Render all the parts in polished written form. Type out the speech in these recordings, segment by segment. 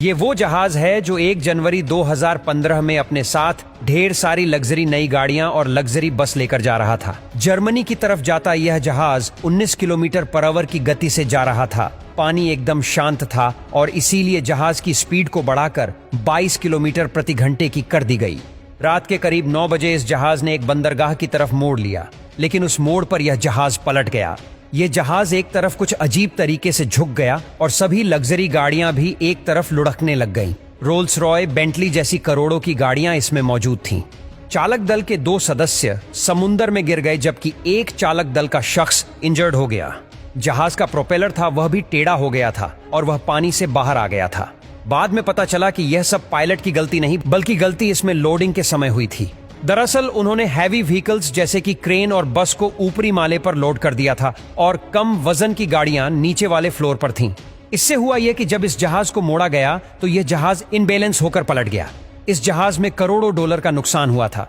ये वो जहाज है जो 1 जनवरी 2015 में अपने साथ ढेर सारी लग्जरी नई गाड़ियां और लग्जरी बस लेकर जा रहा था। जर्मनी की तरफ जाता यह जहाज 19 किलोमीटर पर आवर की गति से जा रहा था। पानी एकदम शांत था और इसीलिए जहाज की स्पीड को बढ़ाकर 22 किलोमीटर प्रति घंटे की कर दी गई। रात के करीब 9 बजे इस जहाज ने एक बंदरगाह की तरफ मोड़ लिया, लेकिन उस मोड़ पर यह जहाज पलट गया। ये जहाज एक तरफ कुछ अजीब तरीके से झुक गया और सभी लग्जरी गाड़ियां भी एक तरफ लुढ़कने लग गईं। रोल्स रॉय, बेंटली जैसी करोड़ों की गाड़ियां इसमें मौजूद थीं। चालक दल के 2 सदस्य समुंदर में गिर गए, जबकि एक चालक दल का शख्स इंजर्ड हो गया। जहाज का प्रोपेलर था वह भी टेढ़ा हो गया था और वह पानी से बाहर आ गया था। बाद में पता चला कि यह सब पायलट की गलती नहीं, बल्कि गलती इसमें लोडिंग के समय हुई थी। दरअसल उन्होंने हैवी व्हीकल्स जैसे कि क्रेन और बस को ऊपरी माले पर लोड कर दिया था और कम वजन की गाड़ियां नीचे वाले फ्लोर पर थीं। इससे हुआ यह कि जब इस जहाज को मोड़ा गया तो यह जहाज इनबैलेंस होकर पलट गया। इस जहाज में करोड़ों डॉलर का नुकसान हुआ था।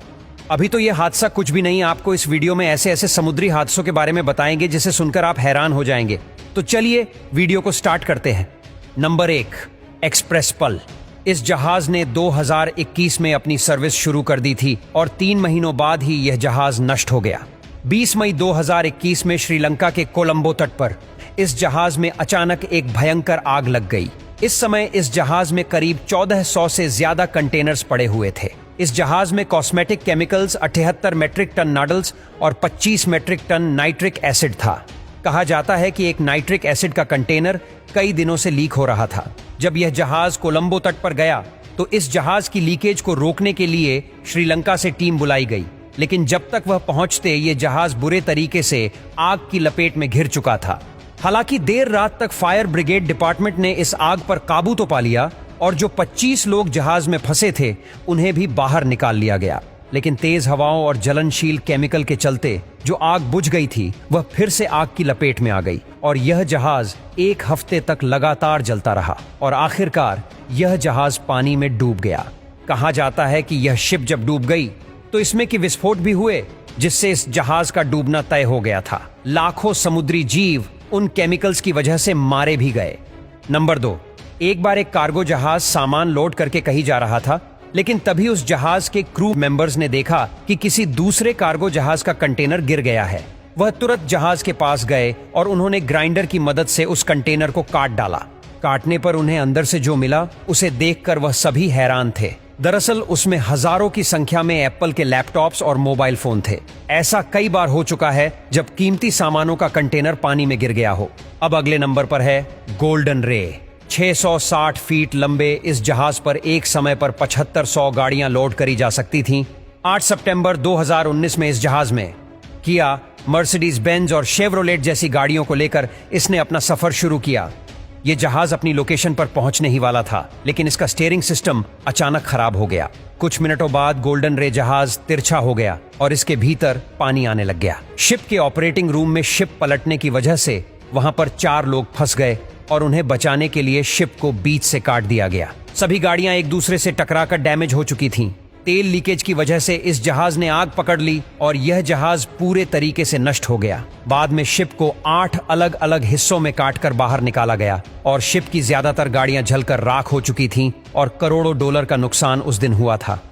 अभी तो यह हादसा कुछ भी नहीं, आपको इस वीडियो में ऐसे ऐसे समुद्री हादसों के बारे में बताएंगे जिसे सुनकर आप हैरान हो जाएंगे। तो चलिए वीडियो को स्टार्ट करते हैं। नंबर 1, एक्सप्रेस पल। इस जहाज ने 2021 में अपनी सर्विस शुरू कर दी थी और 3 महीनों बाद ही यह जहाज नष्ट हो गया। 20 मई 2021 में श्रीलंका के कोलंबो तट पर इस जहाज में अचानक एक भयंकर आग लग गई। इस समय इस जहाज में करीब 1400 से ज्यादा कंटेनर्स पड़े हुए थे। इस जहाज में cosmetic chemicals, 78 metric ton noodles और 25 मेट्रिक टन नाइट्रिक एसिड था। कहा जाता है कि एक नाइट्रिक एसिड का कंटेनर कई दिनों से लीक हो रहा था। जब यह जहाज कोलंबो तट पर गया तो इस जहाज की लीकेज को रोकने के लिए श्रीलंका से टीम बुलाई गई, लेकिन जब तक वह पहुंचते ये जहाज बुरे तरीके से आग की लपेट में घिर चुका था। हालांकि देर रात तक फायर ब्रिगेड डिपार्टमेंट ने इस आग पर काबू तो पा लिया और जो 25 लोग जहाज में फंसे थे उन्हें भी बाहर निकाल लिया गया, लेकिन तेज हवाओं और जलनशील केमिकल के चलते जो आग बुझ गई थी वह फिर से आग की लपेट में आ गई और यह जहाज 1 हफ्ते तक लगातार जलता रहा और आखिरकार यह जहाज पानी में डूब गया। कहा जाता है कि यह शिप जब डूब गई तो इसमें के विस्फोट भी हुए, जिससे इस जहाज का डूबना तय हो गया था। लाखों समुद्री जीव उन केमिकल्स की वजह से मारे भी गए। नंबर 2, एक बार एक कार्गो जहाज सामान लोड करके कहीं जा रहा था, लेकिन तभी उस जहाज के क्रू मेंबर्स ने देखा कि किसी दूसरे कार्गो जहाज का कंटेनर गिर गया है। वह तुरंत जहाज के पास गए और उन्होंने ग्राइंडर की मदद से उस कंटेनर को काट डाला। काटने पर उन्हें अंदर से जो मिला उसे देखकर वह सभी हैरान थे। दरअसल उसमें हजारों की संख्या में एप्पल के लैपटॉप्स और मोबाइल फोन थे। ऐसा कई बार हो चुका है जब कीमती सामानों का कंटेनर पानी में गिर गया हो। अब अगले नंबर पर है गोल्डन रे। 660 फीट लंबे इस जहाज पर एक समय पर 7500 गाड़ियां लोड करी जा सकती थीं। 8 सितंबर 2019 में इस जहाज में किया, मर्सिडीज बेंज और शेवरोलेट जैसी गाड़ियों को लेकर इसने अपना सफर शुरू किया। यह जहाज अपनी लोकेशन पर पहुंचने ही वाला था, लेकिन इसका स्टीयरिंग सिस्टम अचानक खराब हो गया। कुछ मिनटों बाद गोल्डन रे जहाज तिरछा हो गया और इसके भीतर पानी आने लग गया। शिप के ऑपरेटिंग रूम में शिप पलटने की वजह से वहां पर 4 लोग फंस गए और उन्हें बचाने के लिए शिप को बीच से काट दिया गया। सभी गाड़ियां एक दूसरे से टकराकर डैमेज हो चुकी थीं। तेल लीकेज की वजह से इस जहाज ने आग पकड़ ली और यह जहाज पूरे तरीके से नष्ट हो गया। बाद में शिप को 8 अलग अलग हिस्सों में काटकर बाहर निकाला गया और शिप की ज्यादातर गाड़ियां जलकर राख हो चुकी थीं और करोड़ों डॉलर का नुकसान उस दिन हुआ था।